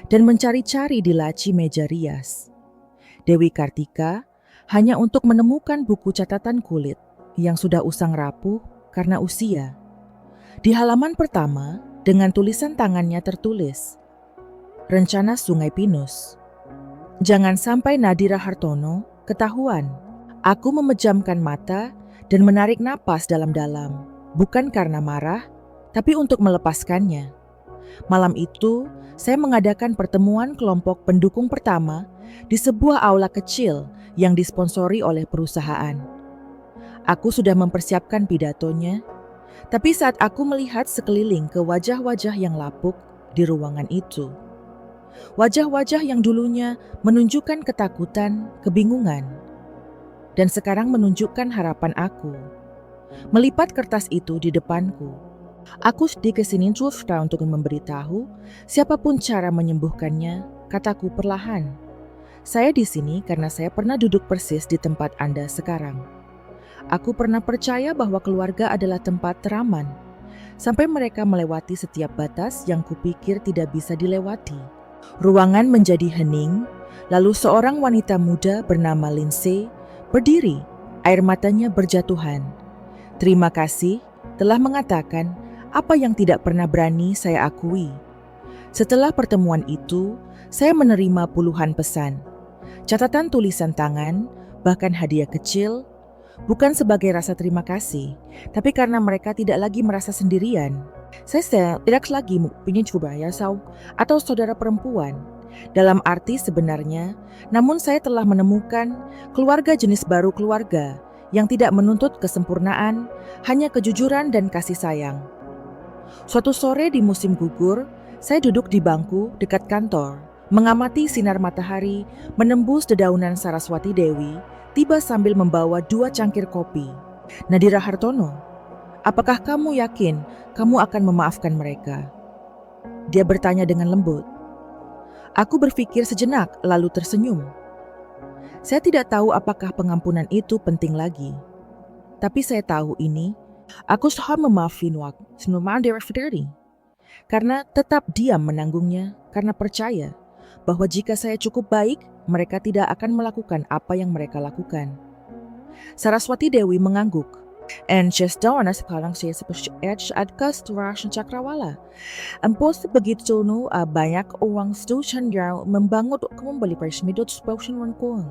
dan mencari-cari di laci meja rias Dewi Kartika hanya untuk menemukan buku catatan kulit yang sudah usang rapuh karena usia. Di halaman pertama, dengan tulisan tangannya tertulis, "Rencana Sungai Pinus. Jangan sampai Nadira Hartono ketahuan." Aku memejamkan mata dan menarik napas dalam-dalam, bukan karena marah, tapi untuk melepaskannya. Malam itu, saya mengadakan pertemuan kelompok pendukung pertama di sebuah aula kecil yang disponsori oleh perusahaan. Aku sudah mempersiapkan pidatonya, tapi saat aku melihat sekeliling ke wajah-wajah yang lapuk di ruangan itu, wajah-wajah yang dulunya menunjukkan ketakutan, kebingungan, dan sekarang menunjukkan harapan aku, melipat kertas itu di depanku. Aku dikesinin Trufta untuk memberitahu siapapun cara menyembuhkannya, kataku perlahan. Saya di sini karena saya pernah duduk persis di tempat Anda sekarang. Aku pernah percaya bahwa keluarga adalah tempat teraman, sampai mereka melewati setiap batas yang kupikir tidak bisa dilewati. Ruangan menjadi hening, lalu seorang wanita muda bernama Lindsay berdiri, air matanya berjatuhan. "Terima kasih telah mengatakan apa yang tidak pernah berani saya akui." Setelah pertemuan itu, saya menerima puluhan pesan, catatan tulisan tangan, bahkan hadiah kecil, bukan sebagai rasa terima kasih, tapi karena mereka tidak lagi merasa sendirian. Saya tidak lagi punya cubaya atau saudara perempuan, dalam arti sebenarnya, namun saya telah menemukan keluarga jenis baru, keluarga yang tidak menuntut kesempurnaan, hanya kejujuran dan kasih sayang. Suatu sore di musim gugur, saya duduk di bangku dekat kantor, mengamati sinar matahari menembus dedaunan Saraswati Dewi, tiba sambil membawa 2 cangkir kopi. "Nadira Hartono, apakah kamu yakin kamu akan memaafkan mereka?" Dia bertanya dengan lembut. Aku berpikir sejenak lalu tersenyum. Saya tidak tahu apakah pengampunan itu penting lagi. Tapi saya tahu ini, aku sudah memaafkan waktu karena tetap diam menanggungnya, karena percaya bahwa jika saya cukup baik, mereka tidak akan melakukan apa yang mereka lakukan. Saraswati Dewi mengangguk. "And just dawn sekarang saya seperti adkas Rashn Cakrawala. Empos begitu banyak uang setusan yang membangun kembali persmidot spoken kuang.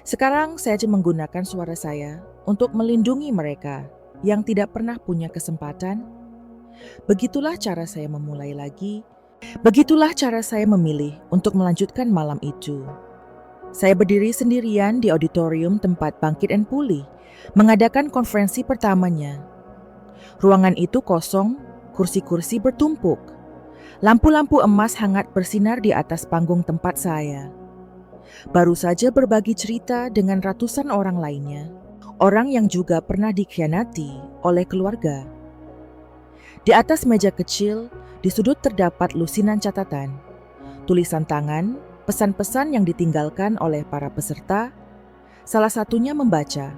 Sekarang saya menggunakan suara saya untuk melindungi mereka yang tidak pernah punya kesempatan. Begitulah cara saya memulai lagi. Begitulah cara saya memilih untuk melanjutkan malam itu." Saya berdiri sendirian di auditorium tempat Bangkit and Pulih mengadakan konferensi pertamanya. Ruangan itu kosong, kursi-kursi bertumpuk. Lampu-lampu emas hangat bersinar di atas panggung tempat saya. Baru saja berbagi cerita dengan ratusan orang lainnya, orang yang juga pernah dikhianati oleh keluarga. Di atas meja kecil, di sudut terdapat lusinan catatan, tulisan tangan, pesan-pesan yang ditinggalkan oleh para peserta. Salah satunya membaca,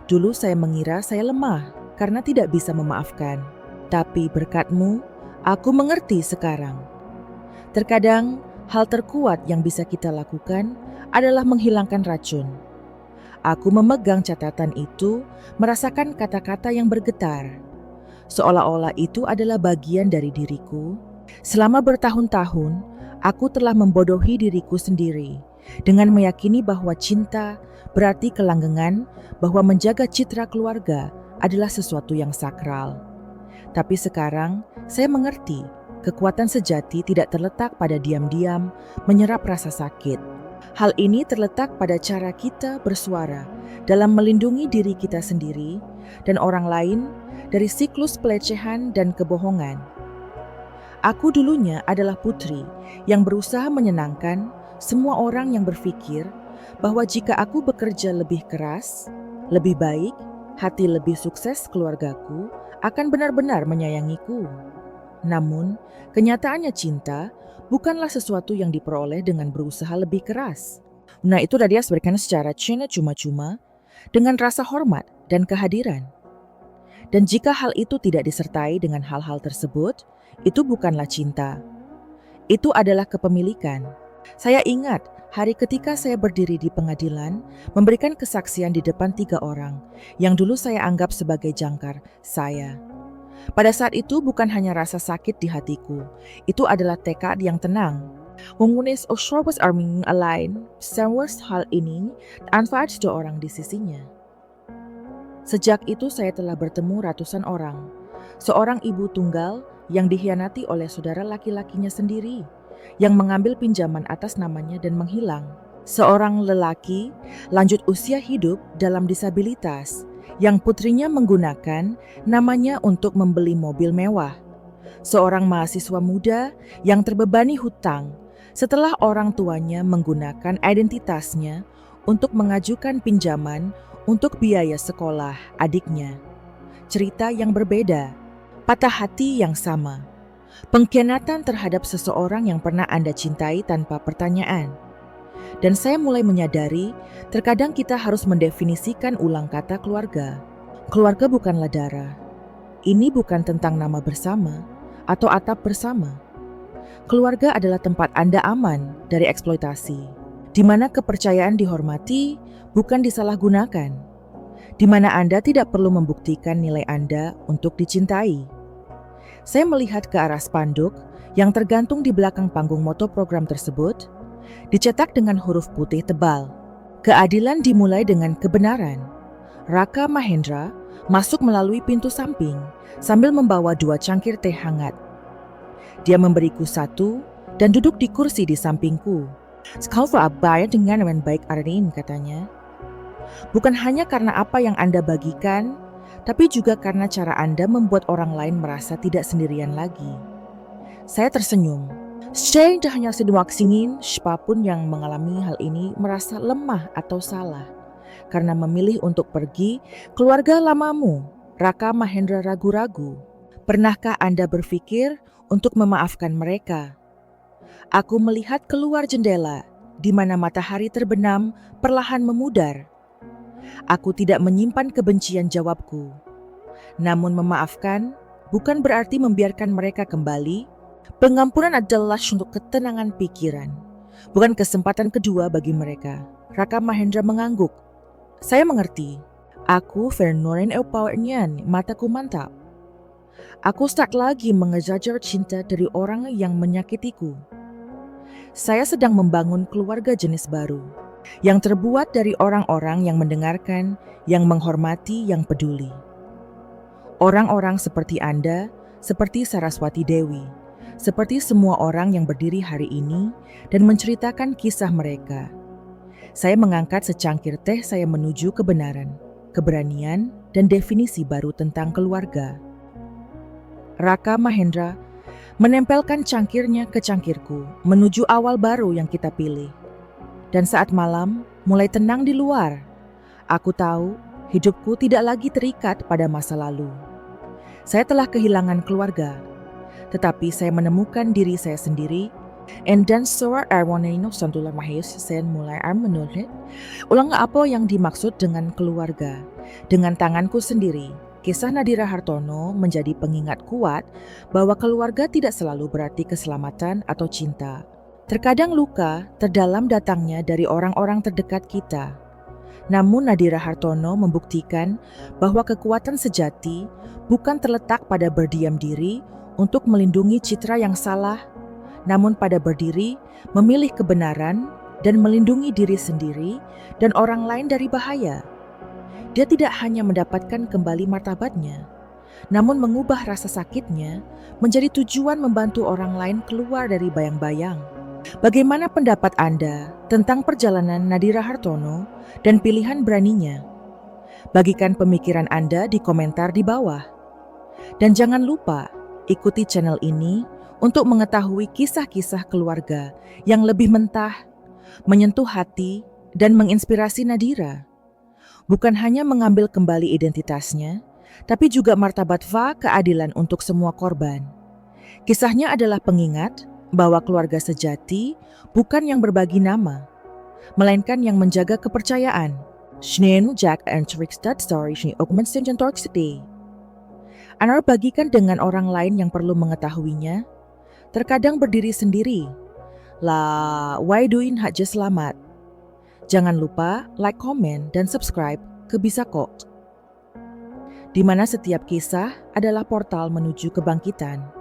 "Dulu saya mengira saya lemah karena tidak bisa memaafkan. Tapi berkat-Mu, aku mengerti sekarang. Terkadang, hal terkuat yang bisa kita lakukan adalah menghilangkan racun." Aku memegang catatan itu, merasakan kata-kata yang bergetar. Seolah-olah itu adalah bagian dari diriku. Selama bertahun-tahun, aku telah membodohi diriku sendiri dengan meyakini bahwa cinta berarti kelanggengan, bahwa menjaga citra keluarga adalah sesuatu yang sakral. Tapi sekarang saya mengerti kekuatan sejati tidak terletak pada diam-diam menyerap rasa sakit. Hal ini terletak pada cara kita bersuara dalam melindungi diri kita sendiri dan orang lain dari siklus pelecehan dan kebohongan. Aku dulunya adalah putri yang berusaha menyenangkan semua orang yang berpikir bahwa jika aku bekerja lebih keras, lebih baik, hati lebih sukses keluargaku akan benar-benar menyayangiku. Namun, kenyataannya cinta bukanlah sesuatu yang diperoleh dengan berusaha lebih keras. Nah, itu tadi berikan secara cuma-cuma dengan rasa hormat dan kehadiran. Dan jika hal itu tidak disertai dengan hal-hal tersebut, itu bukanlah cinta. Itu adalah kepemilikan. Saya ingat hari ketika saya berdiri di pengadilan, memberikan kesaksian di depan 3 orang yang dulu saya anggap sebagai jangkar saya. Pada saat itu bukan hanya rasa sakit di hatiku, itu adalah tekad yang tenang. Mengunis Oshorwas Arming Alain, Samuels hal ini tanpa ada 2 orang di sisinya. Sejak itu saya telah bertemu ratusan orang. Seorang ibu tunggal yang dikhianati oleh saudara laki-lakinya sendiri, yang mengambil pinjaman atas namanya dan menghilang. Seorang lelaki lanjut usia hidup dalam disabilitas, yang putrinya menggunakan namanya untuk membeli mobil mewah. Seorang mahasiswa muda yang terbebani hutang setelah orang tuanya menggunakan identitasnya untuk mengajukan pinjaman untuk biaya sekolah adiknya. Cerita yang berbeda, patah hati yang sama, pengkhianatan terhadap seseorang yang pernah Anda cintai tanpa pertanyaan. Dan saya mulai menyadari, terkadang kita harus mendefinisikan ulang kata keluarga. Keluarga bukanlah darah. Ini bukan tentang nama bersama atau atap bersama. Keluarga adalah tempat Anda aman dari eksploitasi, di mana kepercayaan dihormati, bukan disalahgunakan, di mana Anda tidak perlu membuktikan nilai Anda untuk dicintai. Saya melihat ke arah spanduk yang tergantung di belakang panggung moto program tersebut, dicetak dengan huruf putih tebal. Keadilan dimulai dengan kebenaran. Raka Mahendra masuk melalui pintu samping sambil membawa 2 cangkir teh hangat. Dia memberiku 1 dan duduk di kursi di sampingku. "Kau berbayar dengan baik Arin," katanya. Bukan hanya karena apa yang Anda bagikan, tapi juga karena cara Anda membuat orang lain merasa tidak sendirian lagi. Saya tersenyum. Saya hanya sedang ingin siapapun yang mengalami hal ini merasa lemah atau salah karena memilih untuk pergi. Keluarga lamamu, Raka Mahendra, ragu-ragu. Pernahkah Anda berpikir untuk memaafkan mereka? Aku melihat keluar jendela, di mana matahari terbenam perlahan memudar. Aku tidak menyimpan kebencian, jawabku. Namun memaafkan bukan berarti membiarkan mereka kembali. Pengampunan adalah untuk ketenangan pikiran, bukan kesempatan kedua bagi mereka. Raka Mahendra mengangguk. Saya mengerti. Aku Vernoren Eupawarnyan, mataku mantap. Aku start lagi mengejar cinta dari orang yang menyakitiku. Saya sedang membangun keluarga jenis baru, yang terbuat dari orang-orang yang mendengarkan, yang menghormati, yang peduli. Orang-orang seperti Anda, seperti Saraswati Dewi, seperti semua orang yang berdiri hari ini dan menceritakan kisah mereka. Saya mengangkat secangkir teh, saya menuju kebenaran, keberanian, dan definisi baru tentang keluarga. Raka Mahendra menempelkan cangkirnya ke cangkirku menuju awal baru yang kita pilih. Dan saat malam mulai tenang di luar, aku tahu hidupku tidak lagi terikat pada masa lalu. Saya telah kehilangan keluarga, tetapi saya menemukan diri saya sendiri. Dan suara Arwanino Santular Mahis saya mulai menulis ulang apa yang dimaksud dengan keluarga. Dengan tanganku sendiri, kisah Nadira Hartono menjadi pengingat kuat bahwa keluarga tidak selalu berarti keselamatan atau cinta. Terkadang luka terdalam datangnya dari orang-orang terdekat kita. Namun Nadira Hartono membuktikan bahwa kekuatan sejati bukan terletak pada berdiam diri untuk melindungi citra yang salah, namun pada berdiri, memilih kebenaran, dan melindungi diri sendiri dan orang lain dari bahaya. Dia tidak hanya mendapatkan kembali martabatnya, namun mengubah rasa sakitnya menjadi tujuan membantu orang lain keluar dari bayang-bayang. Bagaimana pendapat Anda tentang perjalanan Nadira Hartono dan pilihan beraninya? Bagikan pemikiran Anda di komentar di bawah. Dan jangan lupa ikuti channel ini untuk mengetahui kisah-kisah keluarga yang lebih mentah, menyentuh hati, dan menginspirasi Nadira. Bukan hanya mengambil kembali identitasnya, tapi juga martabat keadilan untuk semua korban. Kisahnya adalah pengingat bahwa keluarga sejati bukan yang berbagi nama, melainkan yang menjaga kepercayaan. Sneen Jack and Trickstad Story Shni Augmentation Torque City. Anar bagikan dengan orang lain yang perlu mengetahuinya, terkadang berdiri sendiri. Lah, why doing hak selamat? Jangan lupa like, komen, dan subscribe ke Bisa Kok, di mana setiap kisah adalah portal menuju kebangkitan.